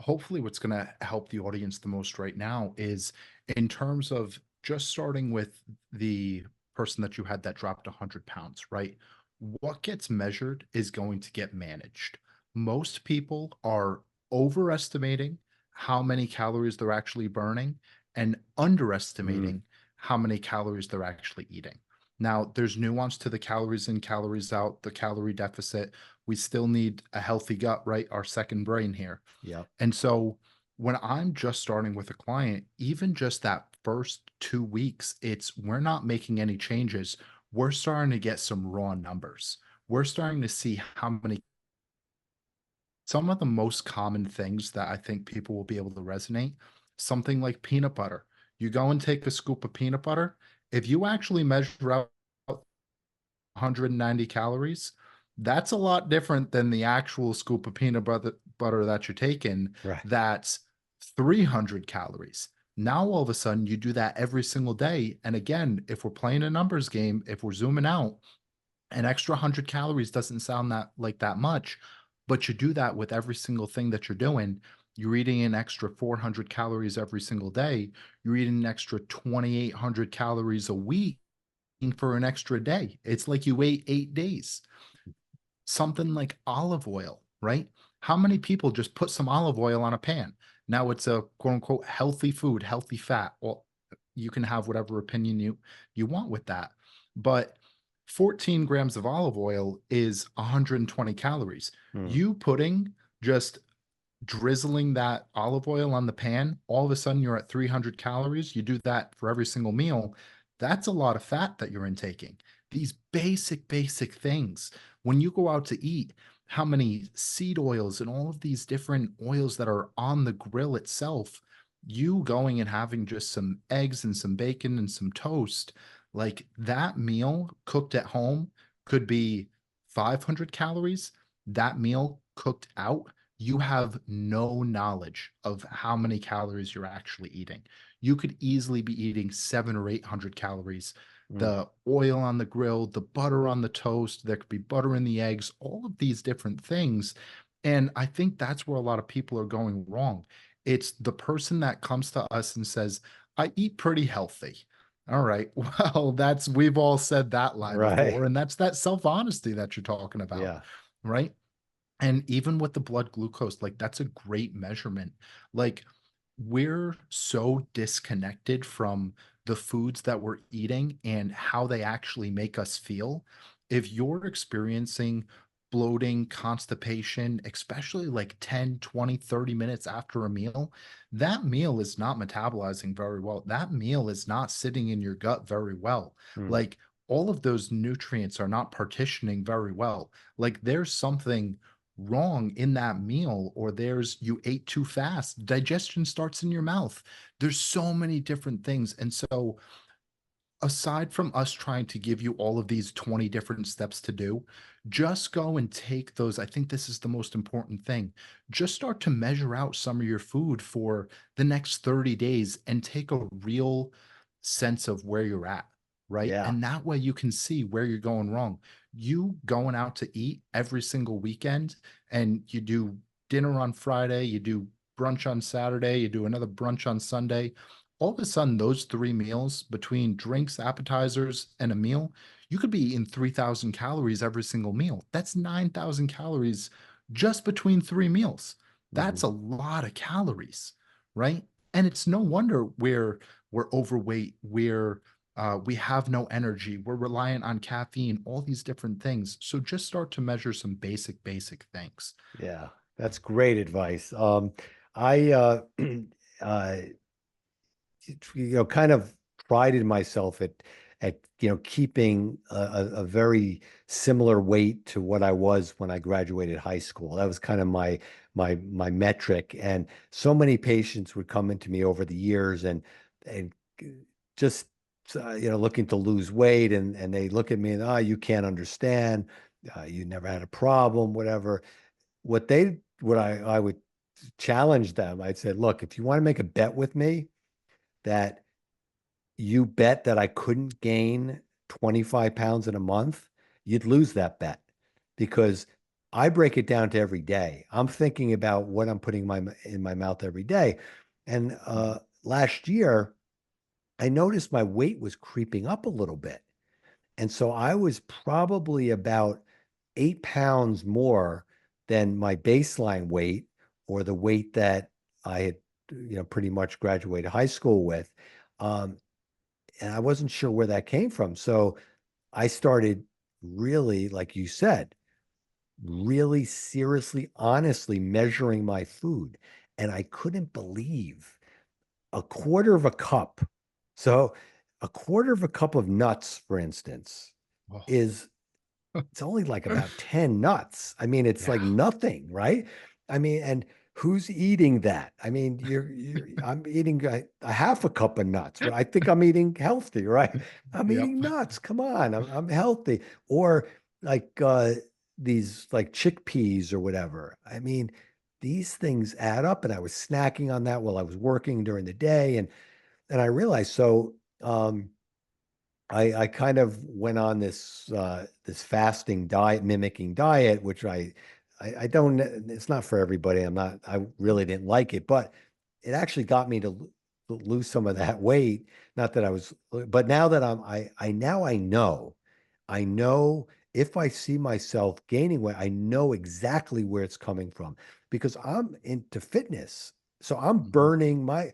A: hopefully what's going to help the audience the most right now is in terms of just starting with the person that you had that dropped 100 pounds, right? What gets measured is going to get managed. Most people are overestimating how many calories they're actually burning and
B: Mm,
A: underestimating how many calories they're actually eating. Now, there's nuance to the calories in, calories out, the calorie deficit. We still need a healthy gut, right? Our second brain here.
B: yep.
A: And so when I'm just starting with a client, even just that first 2 weeks, it's we're not making any changes. We're starting to get some raw numbers. We're starting to see how many, some of the most common things that I think people will be able to resonate, something like peanut butter. You go and take a scoop of peanut butter. If you actually measure out 190 calories, that's a lot different than the actual scoop of peanut butter that you're taking.
B: Right.
A: That's 300 calories. Now, all of a sudden, you do that every single day. And again, if we're playing a numbers game, if we're zooming out, an extra 100 calories doesn't sound that like that much, but you do that with every single thing that you're doing. You're eating an extra 400 calories every single day. You're eating an extra 2,800 calories a week for an extra day. It's like you wait 8 days. Something like olive oil, right? How many people just put some olive oil on a pan? Now it's a quote unquote healthy food, healthy fat. Well, you can have whatever opinion you want with that. But 14 grams of olive oil is 120 calories.
B: Mm,
A: You putting just drizzling that olive oil on the pan, all of a sudden you're at 300 calories. You do that for every single meal. That's a lot of fat that you're intaking. These basic things. When you go out to eat, how many seed oils and all of these different oils that are on the grill itself, you going and having just some eggs and some bacon and some toast, like that meal cooked at home could be 500 calories. That meal cooked out, you have no knowledge of how many calories you're actually eating. You could easily be eating 700 or 800 calories.
B: Mm.
A: The oil on the grill, the butter on the toast, there could be butter in the eggs, all of these different things. And I think that's where a lot of people are going wrong. It's the person that comes to us and says, I eat pretty healthy. All right. Well, we've all said that line before,
B: Right.
A: and that's that self-honesty that you're talking about,
B: Yeah.
A: right? And even with the blood glucose, like that's a great measurement. Like we're so disconnected from the foods that we're eating and how they actually make us feel. If you're experiencing bloating, constipation, especially like 10, 20, 30 minutes after a meal, that meal is not metabolizing very well. That meal is not sitting in your gut very well.
B: Mm.
A: Like all of those nutrients are not partitioning very well. Like there's something wrong in that meal, or there's you ate too fast, digestion starts in your mouth. There's so many different things. And so aside from us trying to give you all of these 20 different steps to do, just go and take those. I think this is the most important thing. Just start to measure out some of your food for the next 30 days and take a real sense of where you're at, right?
B: Yeah.
A: And that way you can see where you're going wrong. You going out to eat every single weekend and you do dinner on Friday, you do brunch on Saturday, you do another brunch on Sunday, all of a sudden those three meals between drinks, appetizers, and a meal, you could be eating 3,000 calories every single meal. That's 9,000 calories just between three meals.
B: Hmm.
A: That's a lot of calories, right? And it's no wonder we're overweight, we have no energy, we're reliant on caffeine, all these different things. So just start to measure some basic things.
B: Yeah. That's great advice. I, uh, kind of prided myself at keeping a very similar weight to what I was when I graduated high school. That was kind of my metric. And so many patients would come into me over the years and just looking to lose weight, and they look at me and, oh, you can't understand, you never had a problem, whatever. What I would challenge them. I'd say, look, if you want to make a bet with me that you bet that I couldn't gain 25 pounds in a month, you'd lose that bet, because I break it down to every day. I'm thinking about what I'm putting in my mouth every day. And last year, I noticed my weight was creeping up a little bit. And so I was probably about 8 pounds more than my baseline weight, or the weight that I had, pretty much graduated high school with. Um, and I wasn't sure where that came from. So I started really, like you said, really seriously, honestly measuring my food. And I couldn't believe a quarter of a cup. So a quarter of a cup of nuts, for instance,
A: Oh,
B: is it's only like about 10 nuts. I mean, it's
A: yeah.
B: like nothing, right? I mean, and who's eating that? I mean, I'm eating a half a cup of nuts, but I think I'm eating healthy, right? I'm
A: Yep.
B: eating nuts. Come on, I'm healthy. Or like these like chickpeas or whatever. I mean, these things add up, and I was snacking on that while I was working during the day, and I realized so. I kind of went on this fasting diet, mimicking diet, which I don't. It's not for everybody. I really didn't like it, but it actually got me to lose some of that weight. Not that I was, but now that I know if I see myself gaining weight, I know exactly where it's coming from, because I'm into fitness. So I'm
A: Mhm.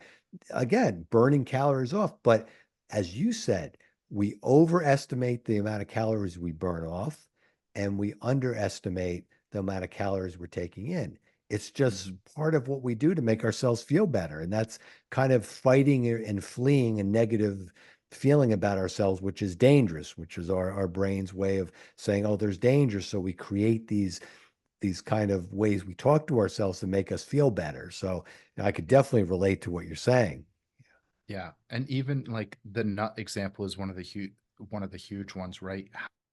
B: burning calories off. But as you said, we overestimate the amount of calories we burn off, and we underestimate the amount of calories we're taking in. It's just
A: Mhm.
B: part of what we do to make ourselves feel better. And that's kind of fighting and fleeing a negative feeling about ourselves, which is dangerous, which is our brain's way of saying, oh, there's danger. So we create these kind of ways we talk to ourselves to make us feel better. So I could definitely relate to what you're saying.
A: Yeah. And even like the nut example is one of the huge ones, right?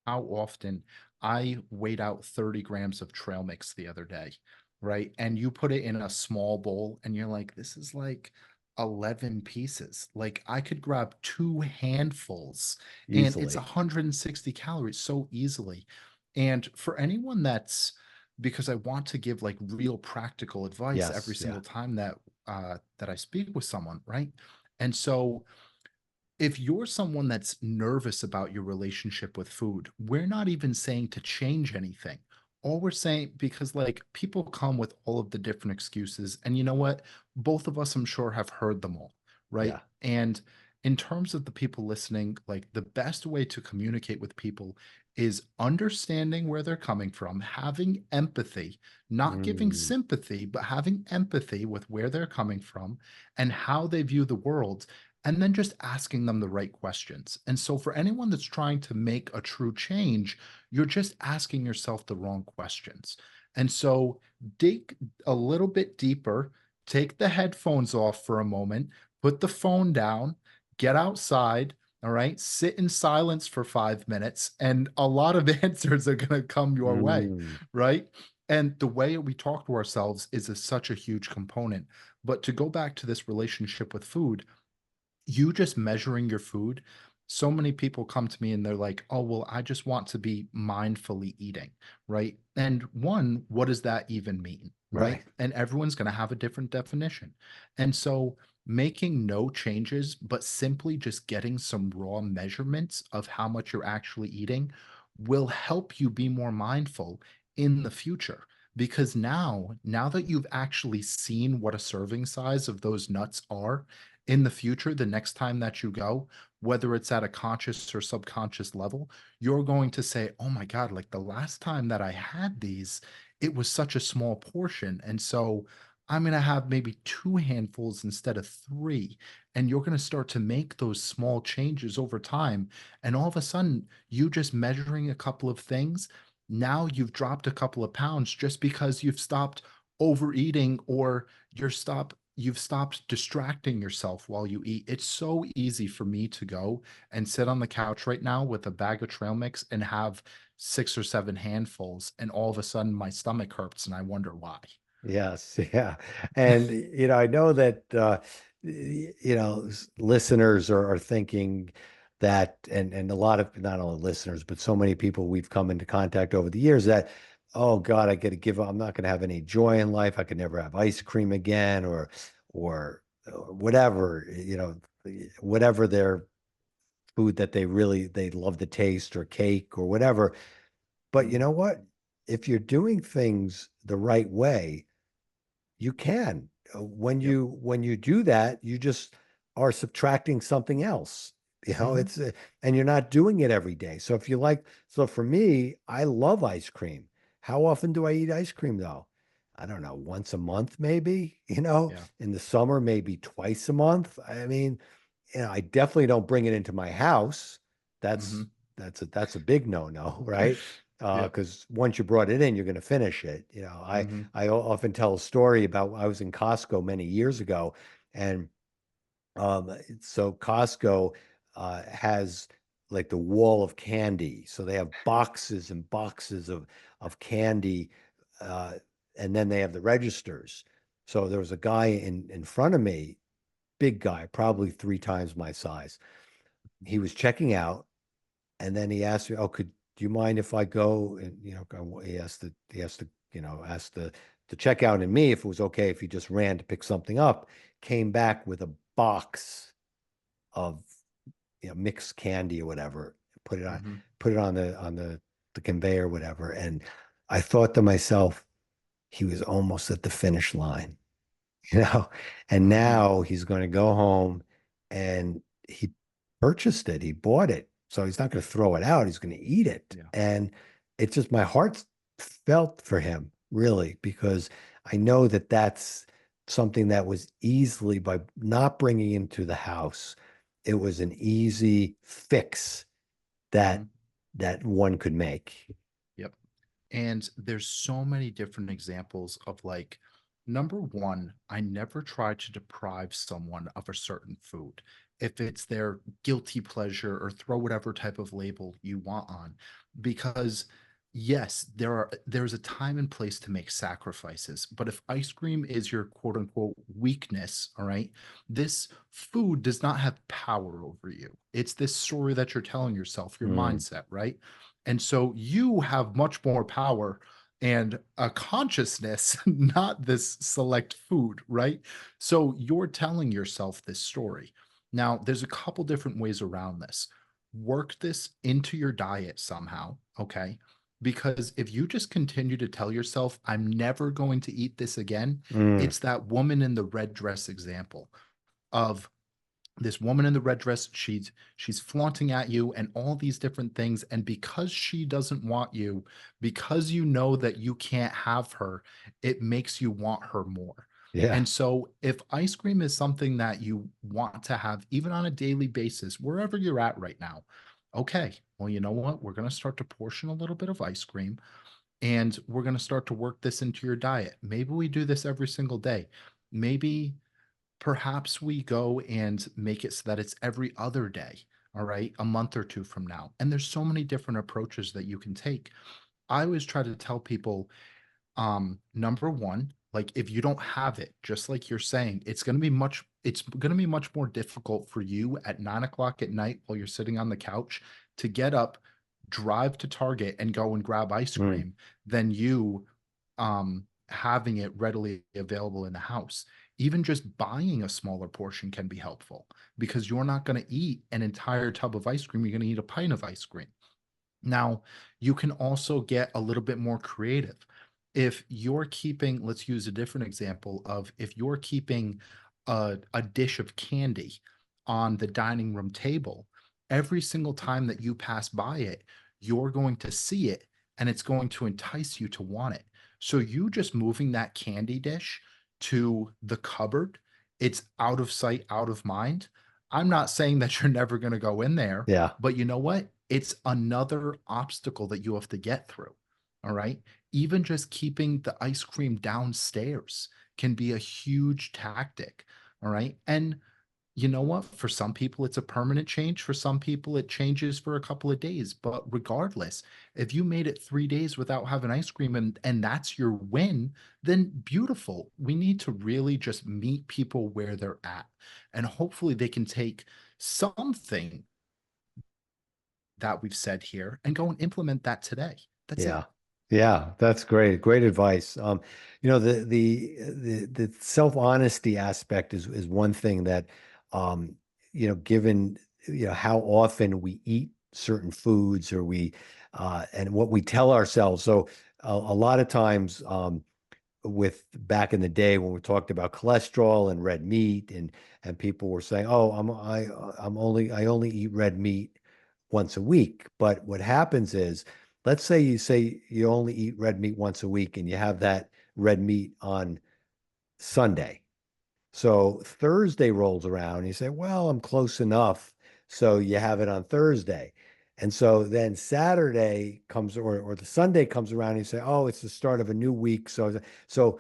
A: How often I weighed out 30 grams of trail mix the other day, right? And you put it in a small bowl and you're like, this is like 11 pieces. Like I could grab two handfuls and it's
B: Easily.
A: 160 calories so easily. And for anyone that's, because I want to give like real practical advice every
B: Yes. Yeah.
A: single time that I speak with someone, right? And so if you're someone that's nervous about your relationship with food, we're not even saying to change anything. All we're saying, because like people come with all of the different excuses, and you know what? Both of us, I'm sure, have heard them all, right?
B: Yeah.
A: And in terms of the people listening, like the best way to communicate with people is understanding where they're coming from, having empathy, not giving
B: Mm,
A: sympathy, but having empathy with where they're coming from and how they view the world, and then just asking them the right questions. And so, for anyone that's trying to make a true change, you're just asking yourself the wrong questions. And so, dig a little bit deeper, take the headphones off for a moment, put the phone down, get outside. All right, sit in silence for 5 minutes, and a lot of answers are going to come your way,
B: mm,
A: right? And the way we talk to ourselves is such a huge component. But to go back to this relationship with food, you just measuring your food, so many people come to me and they're like, oh well, I just want to be mindfully eating, right? And one, what does that even mean, right?
B: right.
A: And everyone's going to have a different definition. And so making no changes but simply just getting some raw measurements of how much you're actually eating will help you be more mindful in the future, because now that you've actually seen what a serving size of those nuts are, in the future, the next time that you go, whether it's at a conscious or subconscious level, you're going to say, oh my God, like the last time that I had these, it was such a small portion. And so I'm going to have maybe two handfuls instead of three. And you're going to start to make those small changes over time. And all of a sudden, you just measuring a couple of things, now you've dropped a couple of pounds just because you've stopped overeating, or you've stopped distracting yourself while you eat. It's so easy for me to go and sit on the couch right now with a bag of trail mix and have 6 or 7 handfuls, and all of a sudden my stomach hurts and I wonder why.
B: Yes, yeah. And I know that listeners are thinking that, and a lot of, not only listeners, but so many people we've come into contact over the years that, oh God, I got to give up. I'm not going to have any joy in life. I could never have ice cream again, or whatever, whatever their food that they love the taste, or cake or whatever. But you
A: Mhm.
B: know what? If you're doing things the right way, you can.
A: Yep.
B: When you do that, you just are subtracting something else.
A: Hmm.
B: It's and you're not doing it every day. So if you like, so for me, I love ice cream. How often do I eat ice cream though? I don't know, once a month maybe,
A: Yeah.
B: in the summer, maybe twice a month. I mean, I definitely don't bring it into my house. That's
A: Hmm.
B: that's a big no-no, right?
A: Yep.
B: Because once you brought it in, you're going to finish it.
A: Hmm.
B: I often tell a story about, I was in Costco many years ago, and so Costco has like the wall of candy. So they have boxes and boxes of candy, uh, and then they have the registers. So there was a guy in front of me, big guy, probably 3 times my size. He was checking out, and then he asked me, "Oh, do you mind if I go?" And asked the checkout and me if it was okay if he just ran to pick something up. Came back with a box of mixed candy or whatever. Put it on
A: Hmm.
B: put it on the conveyor or whatever. And I thought to myself, he was almost at the finish line, you know. And
A: Hmm.
B: now he's going to go home, and he purchased it. He bought it. So he's not going to throw it out. He's going to eat it.
A: Yeah.
B: And it's just, my heart felt for him, really, because I know that that's something that was easily, by not bringing into the house, it was an easy fix that that one could make.
A: Yep. And there's so many different examples of like, number one, I never try to deprive someone of a certain food. If it's their guilty pleasure or throw whatever type of label you want on, because yes, there's a time and place to make sacrifices. But if ice cream is your quote unquote weakness, all right, this food does not have power over you. It's this story that you're telling yourself, your
B: Mm,
A: mindset, right? And so you have much more power and a consciousness, not this select food, right? So you're telling yourself this story. Now, there's a couple different ways around this. Work this into your diet somehow, okay? Because if you just continue to tell yourself, I'm never going to eat this again,
B: mm,
A: it's that woman in the red dress example of this woman in the red dress. She's flaunting at you and all these different things, and because she doesn't want you, because you know that you can't have her, it makes you want her more.
B: yeah.
A: And so if ice cream is something that you want to have even on a daily basis wherever you're at right now, okay, well, you know what, we're going to start to portion a little bit of ice cream, and we're going to start to work this into your diet. Maybe we do this every single day. Maybe perhaps we go and make it so that it's every other day, all right, a month or two from now. And there's so many different approaches that you can take. I always try to tell people, number one, like if you don't have it, just like you're saying, it's going to be much more difficult for you at 9 o'clock at night while you're sitting on the couch to get up, drive to Target and go and grab ice
B: Mm,
A: cream than you having it readily available in the house. Even just buying a smaller portion can be helpful because you're not going to eat an entire tub of ice cream. You're going to eat a pint of ice cream. Now, you can also get a little bit more creative. If you're keeping, let's use a different example of if you're keeping a dish of candy on the dining room table, every single time that you pass by it, you're going to see it and it's going to entice you to want it. So you just moving that candy dish to the cupboard, it's out of sight, out of mind. I'm not saying that you're never going to go in there,
B: yeah.
A: but you know what? It's another obstacle that you have to get through. All right. Even just keeping the ice cream downstairs can be a huge tactic. All right. And you know what? For some people, it's a permanent change. For some people, it changes for a couple of days. But regardless, if you made it 3 days without having ice cream and that's your win, then beautiful. We need to really just meet people where they're at. And hopefully they can take something that we've said here and go and implement that today. That's it.
B: Yeah. Yeah, that's great. Great advice. The self-honesty aspect is one thing that given how often we eat certain foods or we and what we tell ourselves. So a lot of times with back in the day when we talked about cholesterol and red meat and people were saying, "Oh, I only eat red meat once a week." But what happens is, let's say you only eat red meat once a week and you have that red meat on Sunday. So Thursday rolls around and you say, "Well, I'm close enough." So you have it on Thursday. And so then Saturday comes or the Sunday comes around and you say, "Oh, it's the start of a new week." So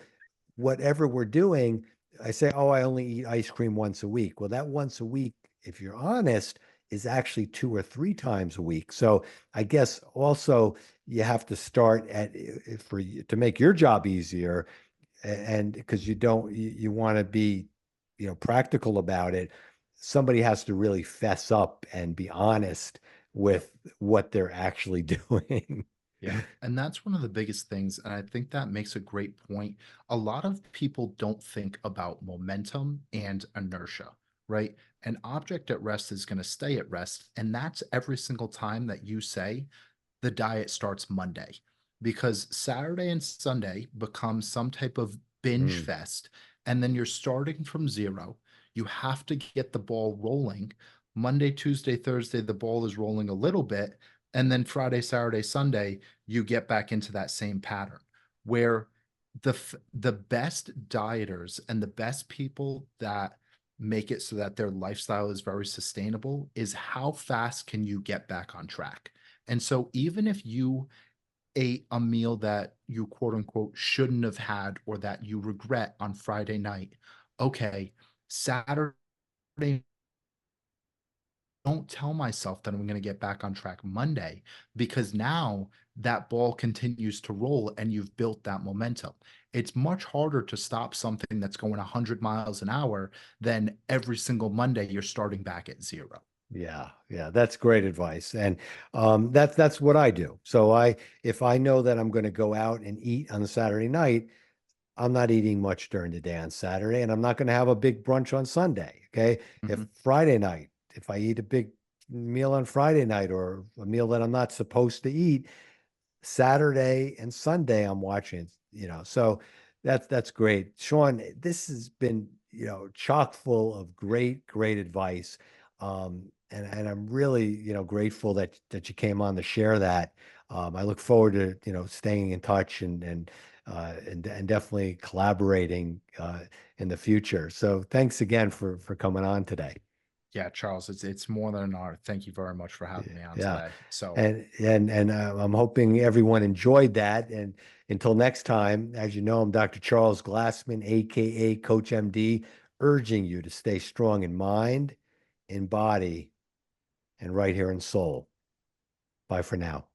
B: whatever we're doing, I say, "Oh, I only eat ice cream once a week." Well, that once a week, if you're honest, is actually 2 or 3 times a week. So I guess also you have to start at for to make your job easier, and because you want to be practical about it. Somebody has to really fess up and be honest
A: Yep.
B: with what they're actually doing.
A: Yeah. And that's one of the biggest things. And I think that makes a great point. A lot of people don't think about momentum and inertia, right? An object at rest is going to stay at rest. And that's every single time that you say the diet starts Monday, because Saturday and Sunday become some type of binge
B: Mm,
A: fest. And then you're starting from zero. You have to get the ball rolling. Monday, Tuesday, Thursday, the ball is rolling a little bit. And then Friday, Saturday, Sunday, you get back into that same pattern where the best dieters and the best people that make it so that their lifestyle is very sustainable is how fast can you get back on track. And so even if you ate a meal that you quote unquote shouldn't have had or that you regret on Friday night, okay, Saturday, don't tell myself that I'm going to get back on track Monday, because now that ball continues to roll and you've built that momentum. It's much harder to stop something that's going 100 miles an hour than every single Monday you're starting back at zero.
B: Yeah, yeah, that's great advice. And that's what I do. So if I know that I'm going to go out and eat on Saturday night, I'm not eating much during the day on Saturday, and I'm not going to have a big brunch on Sunday. Okay. If
A: Mhm.
B: Friday night, if I eat a big meal on Friday night or a meal that I'm not supposed to eat, Saturday and Sunday I'm watching, so that's great. Shawn, this has been, chock full of great advice. And I'm really, grateful that you came on to share that. I look forward to, staying in touch and definitely collaborating in the future. So thanks again for coming on today.
A: Yeah, Charles, it's more than an honor. Thank you very much for having me on
B: Yeah.
A: today. So,
B: And I'm hoping everyone enjoyed that. And until next time, as you know, I'm Dr. Charles Glassman, aka Coach MD, urging you to stay strong in mind, in body, and right here in soul. Bye for now.